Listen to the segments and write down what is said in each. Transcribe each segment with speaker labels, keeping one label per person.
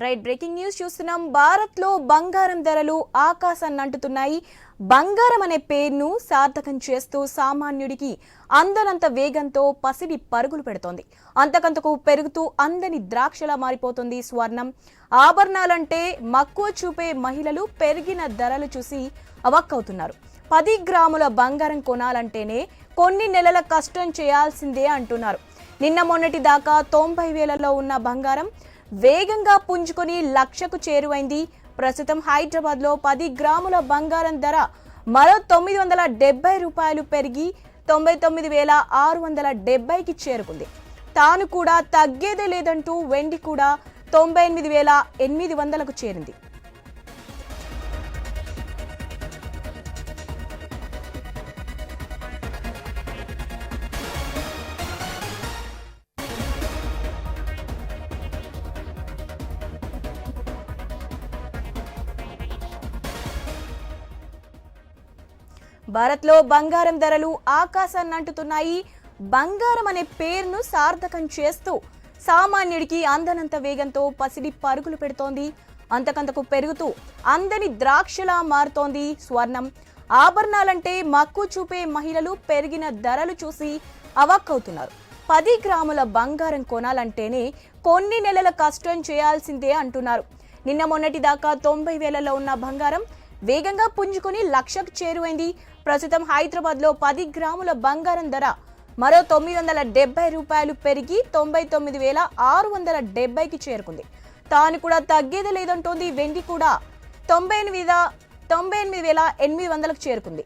Speaker 1: Right, breaking news చూస్తున్నాం. భారత్ లో బంగారం ధరలు ఆకాశాన్ని అంటుతున్నాయి. బంగారం అనే పేరును సార్థకం చేస్తూ సామాన్యుడికి అందనంత వేగంతో పసిడి పరుగులు పెడుతోంది. అంతకంతకు పెరుగుతూ అందని ద్రాక్షలా మారిపోతుంది స్వర్ణం. ఆభరణాలంటే మక్కువ చూపే మహిళలు పెరిగిన ధరలు చూసి అవక్కవుతున్నారు. 10 గ్రాముల బంగారం కొనాలంటేనే కొన్ని నెలల కష్టం చేయాల్సిందే అంటున్నారు. నిన్న మొన్నటి దాకా 90,000లో ఉన్న బంగారం వేగంగా పుంజుకొని లక్షకు చేరువైంది. ప్రస్తుతం హైదరాబాద్ లో 10 గ్రాముల బంగారం ధర మరో 970 రూపాయలు పెరిగి 99,670కి చేరుకుంది. తాను కూడా తగ్గేదే లేదంటూ వెండి కూడా 98,800కు చేరింది. భారత్ లో బంగారం ధరలు ఆకాశాన్ని అంటుతున్నాయి. బంగారం అనే పేరును సార్థకం చేస్తూ సామాన్యుడికి అందనంత వేగంతో పసిడి పరుగులు పెడుతోంది. అంతకంతకు పెరుగుతూ అందని ద్రాక్షలా మారుతోంది స్వర్ణం. ఆభరణాలంటే మక్కువ చూపే మహిళలు పెరిగిన ధరలు చూసి అవాక్కవుతున్నారు. 10 గ్రాముల బంగారం కొనాలంటేనే కొన్ని నెలల కష్టం చేయాల్సిందే అంటున్నారు. నిన్న మొన్నటి దాకా 90,000లో ఉన్న బంగారం వేగంగా పుంజుకొని లక్షకు చేరువైంది. ప్రస్తుతం హైదరాబాద్ లో 10 గ్రాముల బంగారం ధర మరో 970 రూపాయలు పెరిగి 99,670కి చేరుకుంది. తాను కూడా తగ్గేది లేదంటోంది వెండి కూడా 98,800కు చేరుకుంది.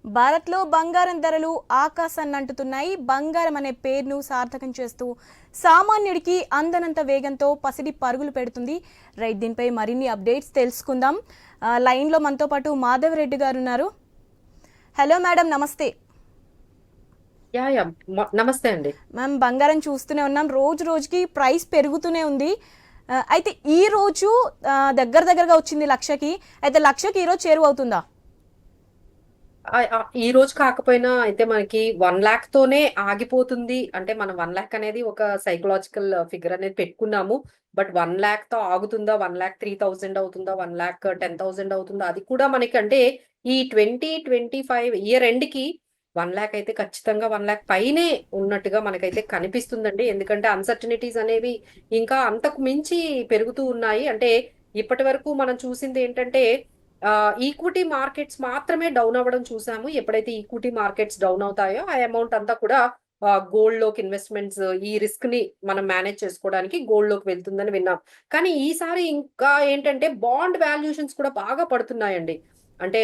Speaker 1: భారత్ లో బంగారం ధరలు ఆకాశాన్ని అంటుతున్నాయి. బంగారం అనే పేరును సార్థకం చేస్తూ సామాన్యుడికి అందనంత వేగంతో పసిడి పరుగులు పెడుతుంది. రైట్, దీనిపై మరిన్ని అప్డేట్స్ తెలుసుకుందాం. లైన్ లో మనతో పాటు మాధవరెడ్డి గారు ఉన్నారు. హలో మేడం, నమస్తే.
Speaker 2: నమస్తే అండి
Speaker 1: మ్యామ్, బంగారం చూస్తూనే ఉన్నాం, రోజు రోజుకి ప్రైస్ పెరుగుతూనే ఉంది. అయితే ఈ రోజు దగ్గరగా వచ్చింది లక్షకి. అయితే లక్షకి ఈ రోజు చేరువవుతుందా?
Speaker 2: ఈ రోజు కాకపోయినా అయితే మనకి 1,00,000 తోనే ఆగిపోతుంది. అంటే మనం 1,00,000 అనేది ఒక సైకలాజికల్ ఫిగర్ అనేది పెట్టుకున్నాము. బట్ 1,00,000 తో ఆగుతుందా, 1,03,000 అవుతుందా, 1,10,000 అవుతుందా, అది కూడా మనకి అంటే ఈ 2025 ఇయర్ ఎండ్ కి 1,00,000 అయితే ఖచ్చితంగా 1,00,000 పైనే ఉన్నట్టుగా మనకైతే కనిపిస్తుందండి. ఎందుకంటే అన్సర్టనిటీస్ అనేవి ఇంకా అంతకు మించి పెరుగుతూ ఉన్నాయి. అంటే ఇప్పటి వరకు మనం చూసింది ఏంటంటే ఈక్విటీ మార్కెట్స్ మాత్రమే డౌన్ అవ్వడం చూసాము. ఎప్పుడైతే ఈక్విటీ మార్కెట్స్ డౌన్ అవుతాయో ఆ అమౌంట్ అంతా కూడా గోల్డ్ లోకి ఇన్వెస్ట్మెంట్స్, ఈ రిస్క్ ని మనం మేనేజ్ చేసుకోవడానికి గోల్డ్ లోకి వెళ్తుందని విన్నాం. కానీ ఈసారి ఇంకా ఏంటంటే బాండ్ వాల్యుయేషన్స్ కూడా బాగా పడుతున్నాయండి. అంటే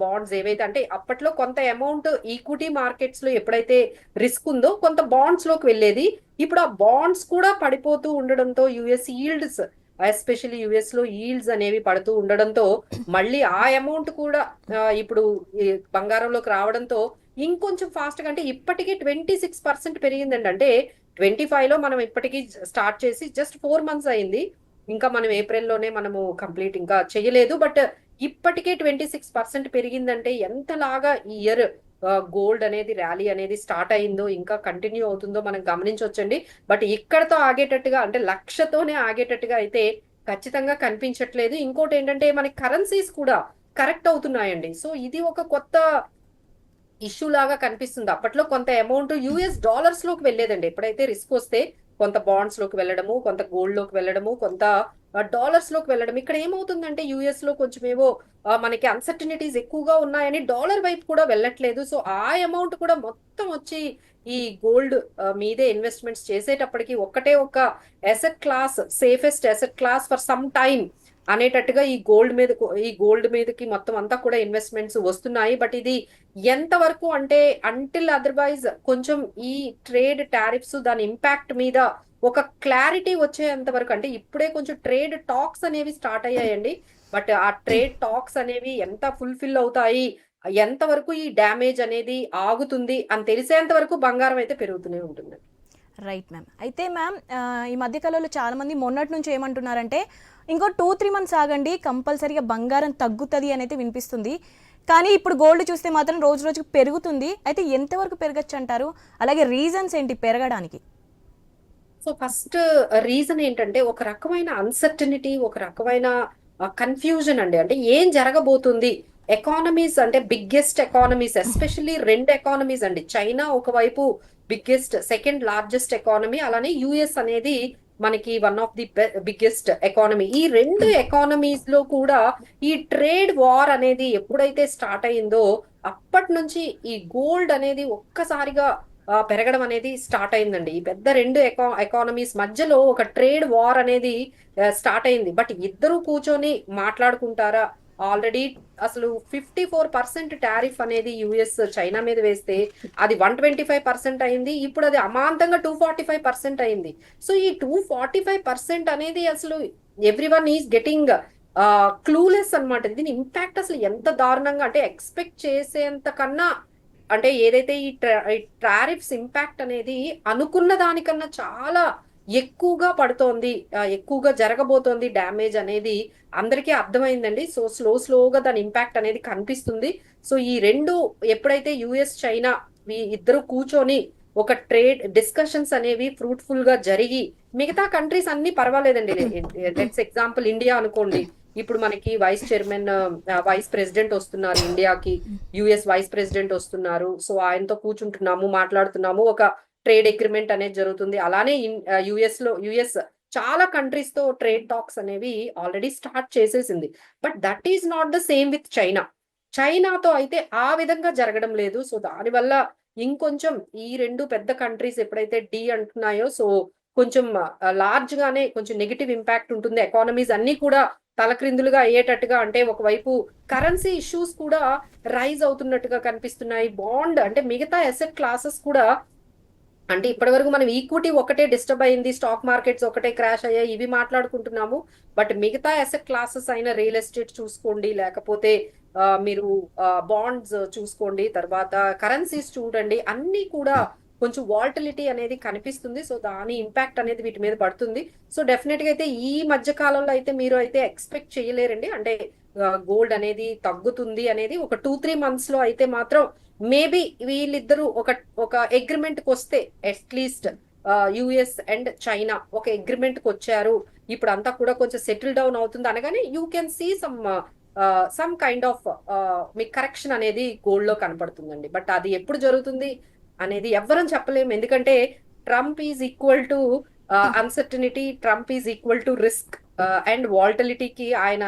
Speaker 2: బాండ్స్ ఏవైతే అంటే అప్పట్లో కొంత అమౌంట్ ఈక్విటీ మార్కెట్స్ లో ఎప్పుడైతే రిస్క్ ఉందో కొంత బాండ్స్ లోకి వెళ్ళేది. ఇప్పుడు ఆ బాండ్స్ కూడా పడిపోతూ ఉండడంతో యుఎస్ ఈల్డ్స్ ఎస్పెషల్లీ యుఎస్ లో ఈల్డ్స్ అనేవి పడుతూ ఉండడంతో మళ్ళీ ఆ అమౌంట్ కూడా ఇప్పుడు ఈ బంగారంలోకి రావడంతో ఇంకొంచెం ఫాస్ట్ గా, అంటే ఇప్పటికీ 26% పెరిగిందండి. అంటే 25 లో మనం ఇప్పటికీ స్టార్ట్ చేసి జస్ట్ 4 months అయింది. ఇంకా మనం ఏప్రిల్లోనే మనము కంప్లీట్ ఇంకా చేయలేదు. బట్ ఇప్పటికే 26% పెరిగిందంటే ఎంతలాగా ఈ ఇయర్ గోల్డ్ అనేది ర్యాలీ అనేది స్టార్ట్ అయిందో, ఇంకా కంటిన్యూ అవుతుందో మనం గమనించవచ్చండి. బట్ ఇక్కడతో ఆగేటట్టుగా, అంటే లక్షతోనే ఆగేటట్టుగా అయితే ఖచ్చితంగా కనిపించట్లేదు. ఇంకోటి ఏంటంటే మనకి కరెన్సీస్ కూడా కరెక్ట్ అవుతున్నాయండి. సో ఇది ఒక కొత్త ఇష్యూ లాగా కనిపిస్తుంది. అప్పట్లో కొంత అమౌంట్ యుఎస్ డాలర్స్ లోకి వెళ్ళేదండి. ఎప్పుడైతే రిస్క్ వస్తే కొంత బాండ్స్ లోకి వెళ్ళడము, కొంత గోల్డ్ లోకి వెళ్ళడము, కొంత డాలర్స్ లోకి వెళ్ళడం. ఇక్కడ ఏమవుతుందంటే యుఎస్ లో కొంచెం ఏవో మనకి అన్సర్టనిటీస్ ఎక్కువగా ఉన్నాయని డాలర్ వైపు కూడా వెళ్ళట్లేదు. సో ఆ అమౌంట్ కూడా మొత్తం వచ్చి ఈ గోల్డ్ మీదే ఇన్వెస్ట్మెంట్స్ చేసేటప్పటికి ఒక్కటే ఒక asset class, safest asset class for some time అనేటట్టుగా ఈ గోల్డ్ మీదకి మొత్తం అంతా కూడా ఇన్వెస్ట్మెంట్స్ వస్తున్నాయి. బట్ ఇది ఎంత వరకు అంటే అంటిల్ అదర్వైజ్ కొంచెం ఈ ట్రేడ్ టారిఫ్స్ దాని ఇంపాక్ట్ మీద ఒక క్లారిటీ వచ్చేంత వరకు, అంటే ఇప్పుడే కొంచెం ట్రేడ్ టాక్స్ అనేవి స్టార్ట్ అయ్యాయండి. బట్ ఆ ట్రేడ్ టాక్స్ అనేవి ఎంత ఫుల్ఫిల్ అవుతాయి, ఎంత వరకు ఈ డ్యామేజ్ అనేది ఆగుతుంది అని తెలిసేంత వరకు బంగారం అయితే పెరుగుతూనే ఉంటుంది.
Speaker 1: Right ma'am. అయితే మ్యామ్ ఈ మధ్యకాలంలో చాలామంది మొన్నటి నుంచి ఏమంటున్నారంటే ఇంకో 2-3 months ఆగండి, కంపల్సరీగా బంగారం తగ్గుతుంది అని అయితే వినిపిస్తుంది. కానీ ఇప్పుడు గోల్డ్ చూస్తే మాత్రం రోజు రోజుకు పెరుగుతుంది. అయితే ఎంతవరకు పెరగచ్చు అంటారు? అలాగే రీజన్స్ ఏంటి పెరగడానికి?
Speaker 2: సో ఫస్ట్ రీజన్ ఏంటంటే ఒక రకమైన అన్సర్టనిటీ, ఒక రకమైన కన్ఫ్యూజన్ అండి. అంటే ఏం జరగబోతుంది, ఎకానమీస్ అంటే బిగ్గెస్ట్ ఎకానమీస్, ఎస్పెషల్లీ రెండు ఎకానమీస్ అండి. చైనా ఒకవైపు బిగ్గెస్ట్, సెకండ్ లార్జెస్ట్ ఎకానమీ, అలానే యుఎస్ అనేది మనకి one of the biggest economy. ఈ రెండు ఎకానమీస్ లో కూడా ఈ ట్రేడ్ వార్ అనేది ఎప్పుడైతే స్టార్ట్ అయిందో అప్పటి నుంచి ఈ గోల్డ్ అనేది ఒక్కసారిగా పెరగడం అనేది స్టార్ట్ అయిందండి. ఈ పెద్ద రెండు ఎకానమీస్ మధ్యలో ఒక ట్రేడ్ వార్ అనేది స్టార్ట్ అయింది. బట్ ఇద్దరు కూర్చొని మాట్లాడుకుంటారా? ఆల్రెడీ అసలు 54% టారిఫ్ అనేది యుఎస్ చైనా మీద వేస్తే అది 125% అయింది. ఇప్పుడు అది అమాంతంగా 245% అయింది. సో ఈ 245% అనేది అసలు ఎవ్రీవన్ ఈస్ గెటింగ్ క్లూలెస్ అనమాట. దీని ఇంపాక్ట్ అసలు ఎంత దారుణంగా, అంటే ఎక్స్పెక్ట్ చేసేంత కన్నా, అంటే ఏదైతే ఈ టారిఫ్స్ ఇంపాక్ట్ అనేది అనుకున్న దానికన్నా చాలా ఎక్కువగా పడుతోంది, ఎక్కువగా జరగబోతోంది డ్యామేజ్ అనేది అందరికీ అర్థమైందండి. సో స్లోగా దాని ఇంపాక్ట్ అనేది కనిపిస్తుంది. సో ఈ రెండు ఎప్పుడైతే యుఎస్ చైనా ఇద్దరు కూర్చొని ఒక ట్రేడ్ డిస్కషన్స్ అనేవి ఫ్రూట్ఫుల్ గా జరిగి, మిగతా కంట్రీస్ అన్ని పర్వాలేదండి. లెట్స్ ఎగ్జాంపుల్ ఇండియా అనుకోండి. ఇప్పుడు మనకి వైస్ ప్రెసిడెంట్ వస్తున్నారు ఇండియాకి, యుఎస్ వైస్ ప్రెసిడెంట్ వస్తున్నారు. సో ఆయనతో కూర్చుంటున్నాము, మాట్లాడుతున్నాము, ఒక ట్రేడ్ అగ్రిమెంట్ అనేది జరుగుతుంది. అలానే యుఎస్ చాలా కంట్రీస్ తో ట్రేడ్ టాక్స్ అనేవి ఆల్రెడీ స్టార్ట్ చేసేసింది. But that is not the same with China. చైనాతో అయితే ఆ విధంగా జరగడం లేదు. సో దానివల్ల ఇంకొంచెం ఈ రెండు పెద్ద కంట్రీస్ ఎప్పుడైతే డి అంటున్నాయో, సో కొంచెం లార్జ్ గానే కొంచెం నెగిటివ్ ఇంపాక్ట్ ఉంటుంది. ఎకానమీస్ అన్ని కూడా తలక్రిందులుగా అయ్యేటట్టుగా, అంటే ఒకవైపు కరెన్సీ ఇష్యూస్ కూడా రైజ్ అవుతున్నట్టుగా కనిపిస్తున్నాయి. బాండ్ అంటే మిగతా అసెట్ క్లాసెస్ కూడా, అంటే ఇప్పటి వరకు మనం ఈక్విటీ ఒకటే డిస్టర్బ్ అయింది, స్టాక్ మార్కెట్స్ ఒకటే క్రాష్ అయ్యాయి, ఇవి మాట్లాడుకుంటున్నాము. బట్ మిగతా అసెట్ క్లాసెస్ అయిన రియల్ ఎస్టేట్ చూసుకోండి, లేకపోతే మీరు బాండ్స్ చూసుకోండి, తర్వాత కరెన్సీస్ చూడండి, అన్ని కూడా కొంచెం వాల్టిలిటీ అనేది కనిపిస్తుంది. సో దాని ఇంపాక్ట్ అనేది వీటి మీద పడుతుంది. సో డెఫినెట్ గా అయితే ఈ మధ్య కాలంలో అయితే మీరు అయితే ఎక్స్పెక్ట్ చేయలేరండి. అంటే గోల్డ్ అనేది తగ్గుతుంది అనేది ఒక 2-3 months లో అయితే మాత్రం మేబీ వీళ్ళిద్దరూ ఒక అగ్రిమెంట్ కి వస్తే, అట్లీస్ట్ యుఎస్ అండ్ చైనా ఒక అగ్రిమెంట్ కి వచ్చారు, ఇప్పుడు అంతా కూడా కొంచెం సెటిల్ డౌన్ అవుతుంది అనగానే you can see some kind of మీ కరెక్షన్ అనేది గోల్డ్ లో కనపడుతుందండి. బట్ అది ఎప్పుడు జరుగుతుంది అనేది ఎవ్వరం చెప్పలేము. ఎందుకంటే Trump is equal to uncertainty, Trump is equal to risk and వాల్టిలిటీకి ఆయన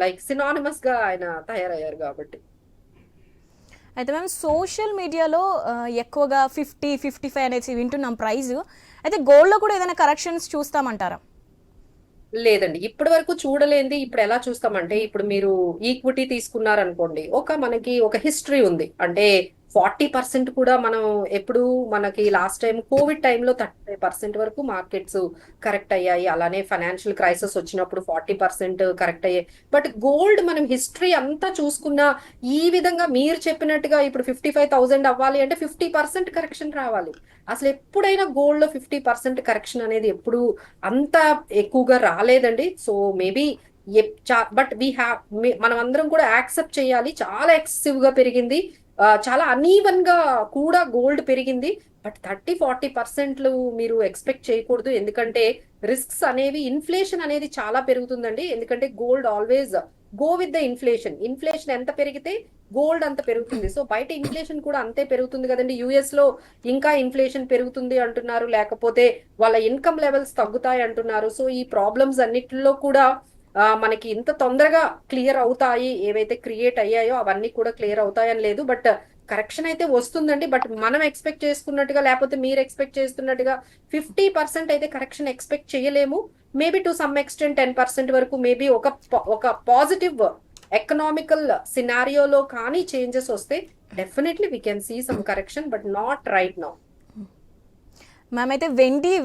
Speaker 2: లైక్ సినానిమస్ గా ఆయన తయారయ్యారు కాబట్టి.
Speaker 1: అయితే మేము సోషల్ మీడియాలో ఎక్కువగా 50-55 అనేసి వింటున్నాం ప్రైస్. అయితే గోల్డ్లో కూడా ఏదైనా కరెక్షన్స్ చూస్తామంటారా?
Speaker 2: లేదండి, ఇప్పటి వరకు చూడలేంది. ఇప్పుడు ఎలా చూస్తామంటే, ఇప్పుడు మీరు ఈక్విటీ తీసుకున్నారనుకోండి, మనకి ఒక హిస్టరీ ఉంది. అంటే 40% కూడా మనం ఎప్పుడు మనకి లాస్ట్ టైం కోవిడ్ టైంలో 35% వరకు మార్కెట్స్ కరెక్ట్ అయ్యాయి. అలానే ఫైనాన్షియల్ క్రైసిస్ వచ్చినప్పుడు 40% కరెక్ట్ అయ్యాయి. బట్ గోల్డ్ మనం హిస్టరీ అంతా చూసుకున్నా ఈ విధంగా మీరు చెప్పినట్టుగా ఇప్పుడు 55,000 అవ్వాలి అంటే 50% కరెక్షన్ రావాలి. అసలు ఎప్పుడైనా గోల్డ్ లో 50% కరెక్షన్ అనేది ఎప్పుడు అంత ఎక్కువగా రాలేదండి. So maybe but we have మనం అందరం కూడా యాక్సెప్ట్ చేయాలి. చాలా ఎక్సెసివ్ గా పెరిగింది. చాలా అనీవన్ గా కూడా గోల్డ్ పెరిగింది. బట్ 30-40% మీరు ఎక్స్పెక్ట్ చేయకూడదు. ఎందుకంటే రిస్క్స్ అనేవి ఇన్ఫ్లేషన్ అనేది చాలా పెరుగుతుందండి. ఎందుకంటే gold always go with the inflation. Inflation ఎంత పెరిగితే గోల్డ్ అంత పెరుగుతుంది. సో బయట ఇన్ఫ్లేషన్ కూడా అంతే పెరుగుతుంది కదండి. యుఎస్ లో ఇంకా ఇన్ఫ్లేషన్ పెరుగుతుంది అంటున్నారు, లేకపోతే వాళ్ళ ఇన్కమ్ లెవెల్స్ తగ్గుతాయి అంటున్నారు. సో ఈ ప్రాబ్లమ్స్ అన్నిటిలో కూడా మనకి ఇంత తొందరగా క్లియర్ అవుతాయి, ఏవైతే క్రియేట్ అయ్యాయో అవన్నీ కూడా క్లియర్ అవుతాయని లేదు. బట్ కరెక్షన్ అయితే వస్తుందండి. బట్ మనం ఎక్స్పెక్ట్ చేసుకున్నట్టుగా లేకపోతే మీరు ఎక్స్పెక్ట్ చేస్తున్నట్టుగా 50% అయితే కరెక్షన్ ఎక్స్పెక్ట్ చేయలేము. మేబీ టు సమ్ ఎక్స్టెంట్ 10% వరకు మేబీ ఒక పాజిటివ్ ఎకనామికల్ సినారియోలో కానీ చేంజెస్ వస్తే definitely we can see some correction, but not right now.
Speaker 1: Ma'am అయితే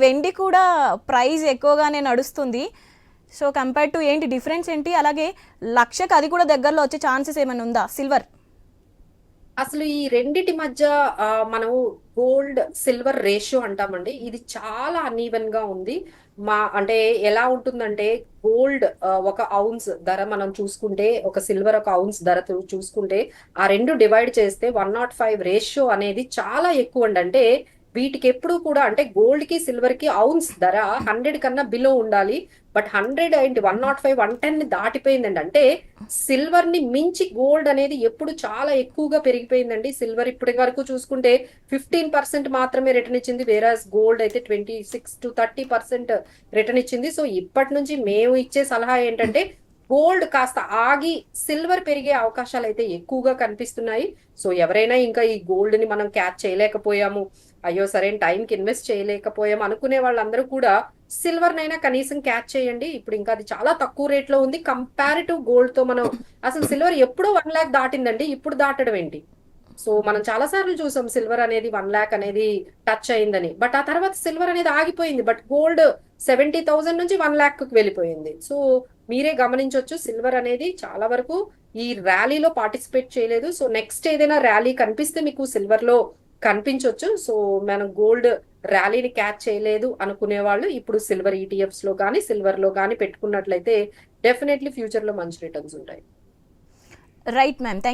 Speaker 1: వెండి కూడా ప్రైస్ ఎక్కువగానే నడుస్తుంది. సో కంపేర్ టు ఏంటి డిఫరెన్స్ ఏంటి, అలాగే లక్షకు అది కూడా దగ్గరలో వచ్చే ఛాన్సెస్ ఏమైనా ఉందా సిల్వర్?
Speaker 2: అసలు ఈ రెండిటి మధ్య మనం గోల్డ్ సిల్వర్ రేషియో అంటామండి. ఇది చాలా అన్ఈవెన్ గా ఉంది. అంటే ఎలా ఉంటుందంటే గోల్డ్ ఒక ఔన్స్ ధర మనం చూసుకుంటే, ఒక సిల్వర్ ఒక ఔన్స్ ధర చూసుకుంటే ఆ రెండు డివైడ్ చేస్తే 105 రేషియో అనేది చాలా ఎక్కువ అండి. అంటే వీటికి ఎప్పుడు కూడా అంటే గోల్డ్ కి సిల్వర్ కి ఔన్స్ ధర 100 కన్నా బిలో ఉండాలి. బట్ 100 ఏంటి 105 110 ని దాటిపోయిందండి. అంటే సిల్వర్ ని మించి గోల్డ్ అనేది ఎప్పుడు చాలా ఎక్కువగా పెరిగిపోయిందండి. సిల్వర్ ఇప్పటి వరకు చూసుకుంటే 15% మాత్రమే రిటర్న్ ఇచ్చింది, వేరాస్ గోల్డ్ అయితే 26-30% రిటర్న్ ఇచ్చింది. సో ఇప్పటి నుంచి మేము ఇచ్చే సలహా ఏంటంటే గోల్డ్ కాస్త ఆగి సిల్వర్ పెరిగే అవకాశాలు అయితే ఎక్కువగా కనిపిస్తున్నాయి. సో ఎవరైనా ఇంకా ఈ గోల్డ్ ని మనం క్యాచ్ చేయలేకపోయాము, అయ్యో సరైన టైంకి ఇన్వెస్ట్ చేయలేకపోయాము అనుకునే వాళ్ళందరూ కూడా సిల్వర్ నైనా కనీసం క్యాచ్ చేయండి. ఇప్పుడు ఇంకా అది చాలా తక్కువ రేట్ లో ఉంది కంపారిటివ్ గోల్డ్ తో. మనం అసలు సిల్వర్ ఎప్పుడో 1 lakh దాటిందండి, ఇప్పుడు దాటడం ఏంటి? సో మనం చాలా సార్లు చూసాం సిల్వర్ అనేది 1 lakh అనేది టచ్ అయిందని. బట్ ఆ తర్వాత సిల్వర్ అనేది ఆగిపోయింది. బట్ గోల్డ్ 70,000 నుంచి 1 lakh కు వెళ్ళిపోయింది. సో మీరే గమనించవచ్చు సిల్వర్ అనేది చాలా వరకు ఈ ర్యాలీలో పార్టిసిపేట్ చేయలేదు. సో నెక్స్ట్ ఏదైనా ర్యాలీ కనిపిస్తే మీకు సిల్వర్ లో కనిపించవచ్చు. సో మనం గోల్డ్ ర్యాలీని క్యాచ్ చేయలేదు అనుకునే వాళ్ళు ఇప్పుడు సిల్వర్ ఈటీఎఫ్స్ లో కానీ సిల్వర్ లో కానీ పెట్టుకున్నట్లయితే డెఫినెట్లీ ఫ్యూచర్ లో మంచి రిటర్న్స్ ఉంటాయి.
Speaker 1: Right ma'am.